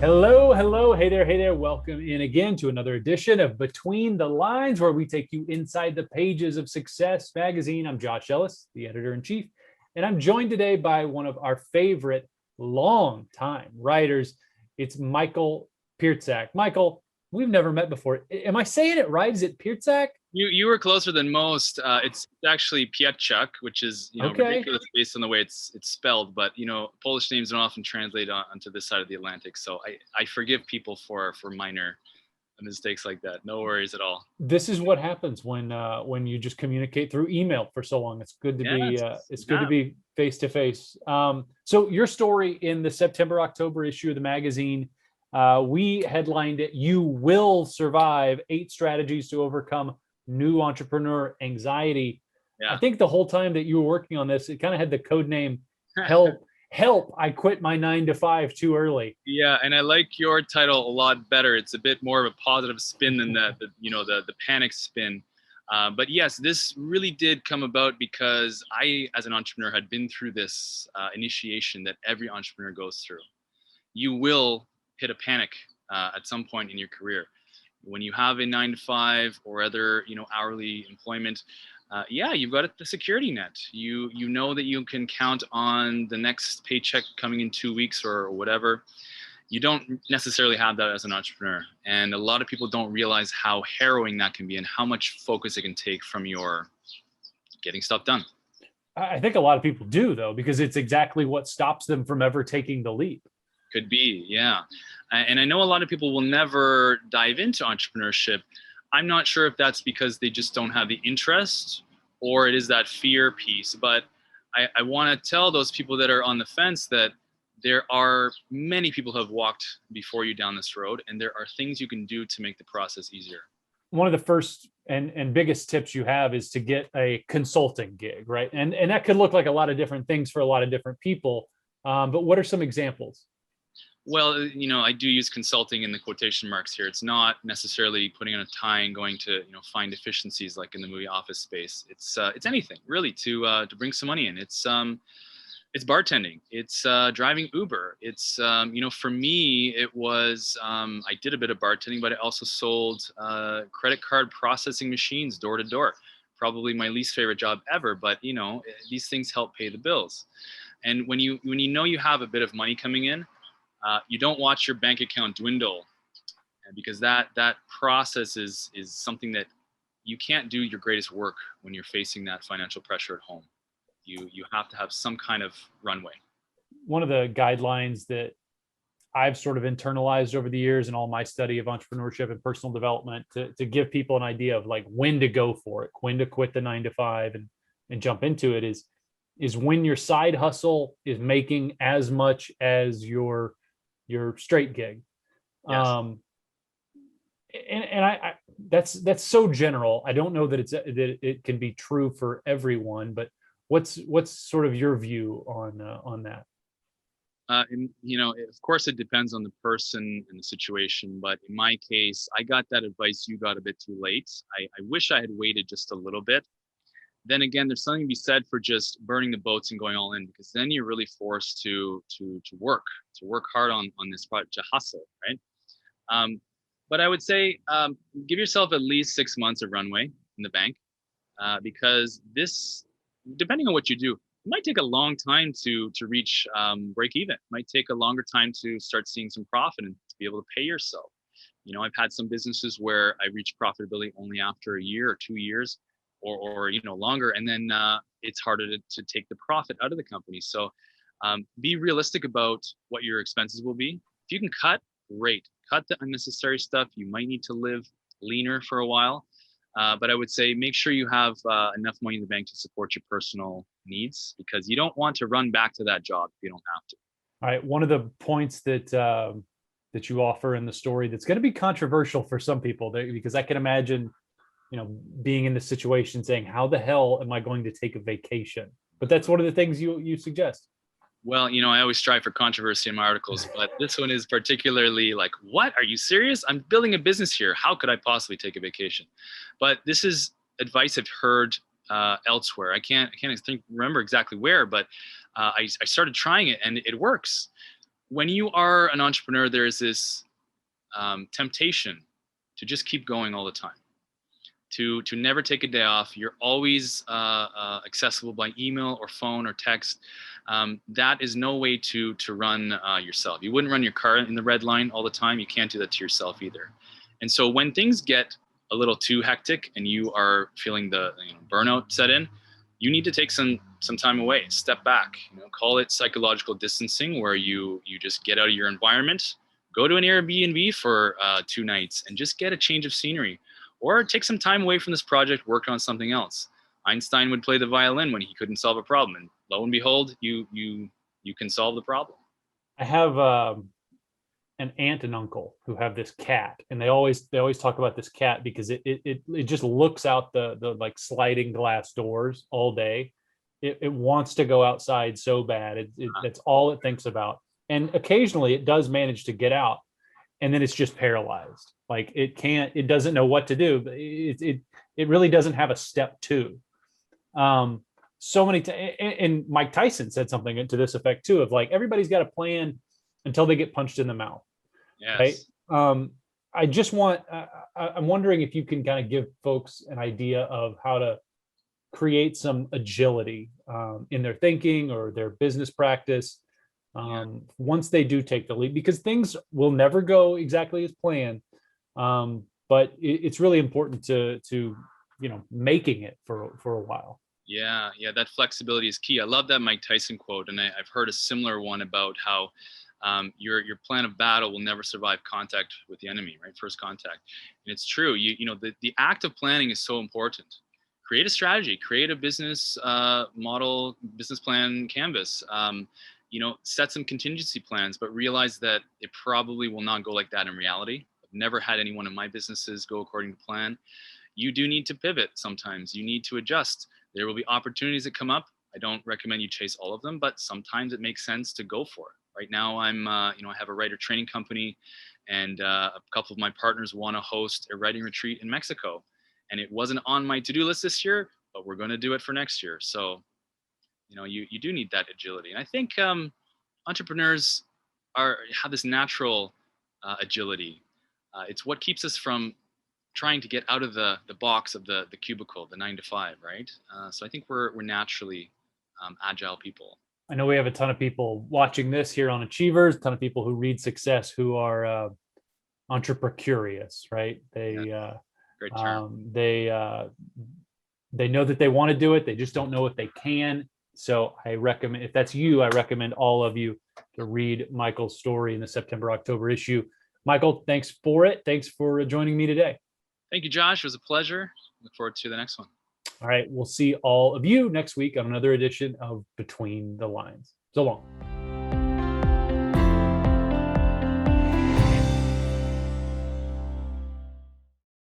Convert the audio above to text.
Hello, hey there. Welcome in again to another edition of Between the Lines, where we take you inside the pages of Success Magazine. I'm Josh Ellis, the editor-in-chief, and I'm joined today by one of our favorite long-time writers. It's Michael Pietrzak. Michael, we've never met before. Am I saying it right? Is it Pietrzak? You were closer than most. It's actually Pietrzak, which is ridiculous based on the way it's spelled. But Polish names don't often translate onto this side of the Atlantic, so I forgive people for minor mistakes like that. No worries at all. This is what happens when you just communicate through email for so long. It's good to be face to face. So your story in the September-October issue of the magazine, we headlined it, "You Will Survive: 8 Strategies to Overcome New Entrepreneur Anxiety." Yeah. I think the whole time that you were working on this, it kind of had the code name help, I quit my 9-to-5 too early. Yeah, and I like your title a lot better. It's a bit more of a positive spin than the panic spin. But yes, this really did come about because I, as an entrepreneur, had been through this initiation that every entrepreneur goes through. You will hit a panic at some point in your career. When you have a 9-to-5 or other, hourly employment, you've got the security net. You know that you can count on the next paycheck coming in 2 weeks or whatever. You don't necessarily have that as an entrepreneur. And a lot of people don't realize how harrowing that can be and how much focus it can take from your getting stuff done. I think a lot of people do, though, because it's exactly what stops them from ever taking the leap. Could be, yeah. And I know a lot of people will never dive into entrepreneurship. I'm not sure if that's because they just don't have the interest or it is that fear piece. But I want to tell those people that are on the fence that there are many people who have walked before you down this road, and there are things you can do to make the process easier. One of the first and biggest tips you have is to get a consulting gig, right? And that could look like a lot of different things for a lot of different people. But what are some examples? Well, I do use consulting in the quotation marks here. It's not necessarily putting on a tie and going to, find efficiencies like in the movie Office Space. It's anything really to bring some money in. It's bartending. It's driving Uber. It's for me, it was I did a bit of bartending, but I also sold credit card processing machines door to door. Probably my least favorite job ever, but these things help pay the bills. And when you know you have a bit of money coming in, you don't watch your bank account dwindle, because that process is something that you can't do your greatest work when you're facing that financial pressure at home. You have to have some kind of runway. One of the guidelines that I've sort of internalized over the years in all my study of entrepreneurship and personal development to give people an idea of like when to go for it, when to quit the 9-to-5 and jump into it is when your side hustle is making as much as your straight gig. Yes. And I that's so general. I don't know that it can be true for everyone, but what's sort of your view on that? Of course it depends on the person and the situation, but in my case, I got that advice you got a bit too late. I wish I had waited just a little bit. Then again, there's something to be said for just burning the boats and going all in, because then you're really forced to work hard on this project, to hustle, right? But I would say give yourself at least 6 months of runway in the bank, because this, depending on what you do, it might take a long time to reach break even. It might take a longer time to start seeing some profit and to be able to pay yourself. I've had some businesses where I reached profitability only after a year or 2 years. Or longer, and then it's harder to take the profit out of the company. So be realistic about what your expenses will be. If you can cut, great. Cut the unnecessary stuff. You might need to live leaner for a while, but I would say make sure you have enough money in the bank to support your personal needs, because you don't want to run back to that job if you don't have to. All right. One of the points that you offer in the story that's going to be controversial for some people, because I can imagine being in this situation saying, how the hell am I going to take a vacation? But that's one of the things you suggest. Well, I always strive for controversy in my articles, but this one is particularly like, what? Are you serious? I'm building a business here. How could I possibly take a vacation? But this is advice I've heard elsewhere. I can't remember exactly where, but I started trying it and it works. when you are an entrepreneur, there's this temptation to just keep going all the time, to never take a day off. You're always accessible by email or phone or text. That is no way to run yourself. You wouldn't run your car in the red line all the time. You can't do that to yourself either. And so when things get a little too hectic and you are feeling the burnout set in, you need to take some time away, step back, call it psychological distancing, where you just get out of your environment, go to an Airbnb for 2 nights and just get a change of scenery, or take some time away from this project, work on something else. Einstein would play the violin when he couldn't solve a problem, and lo and behold, you can solve the problem. I have an aunt and uncle who have this cat, and they always talk about this cat because it just looks out the like sliding glass doors all day. It wants to go outside so bad. That's all it thinks about. And occasionally it does manage to get out, and then it's just paralyzed. Like it doesn't know what to do. It really doesn't have a step two. So many and Mike Tyson said something to this effect too, of like, everybody's got a plan until they get punched in the mouth. Yes. Right. I just want, I'm wondering if you can kind of give folks an idea of how to create some agility in their thinking or their business practice once they do take the lead, because things will never go exactly as planned. But it's really important to making it for a while. Yeah, that flexibility is key. I love that Mike Tyson quote, and I've heard a similar one about how your plan of battle will never survive contact with the enemy, right? First contact. And it's true. The act of planning is so important. Create a strategy, create a business model, business plan canvas. Set some contingency plans, but realize that it probably will not go like that in reality. I've never had any one of my businesses go according to plan. You do need to pivot sometimes. You need to adjust. There will be opportunities that come up. I don't recommend you chase all of them, but sometimes it makes sense to go for it. Right now, I have a writer training company, and a couple of my partners want to host a writing retreat in Mexico. And it wasn't on my to-do list this year, but we're going to do it for next year. So, you do need that agility. And I think entrepreneurs have this natural agility. It's what keeps us from trying to get out of the box of the cubicle, the 9 to 5, right? So I think we're naturally agile people. I know we have a ton of people watching this here on Achievers, a ton of people who read Success who are entrepreneurs, right? Great term. They know that they want to do it. They just don't know if they can. So I recommend, if that's you, I recommend all of you to read Michael's story in the September-October issue. Michael, thanks for it. Thanks for joining me today. Thank you, Josh. It was a pleasure. Look forward to the next one. All right. We'll see all of you next week on another edition of Between the Lines. So long.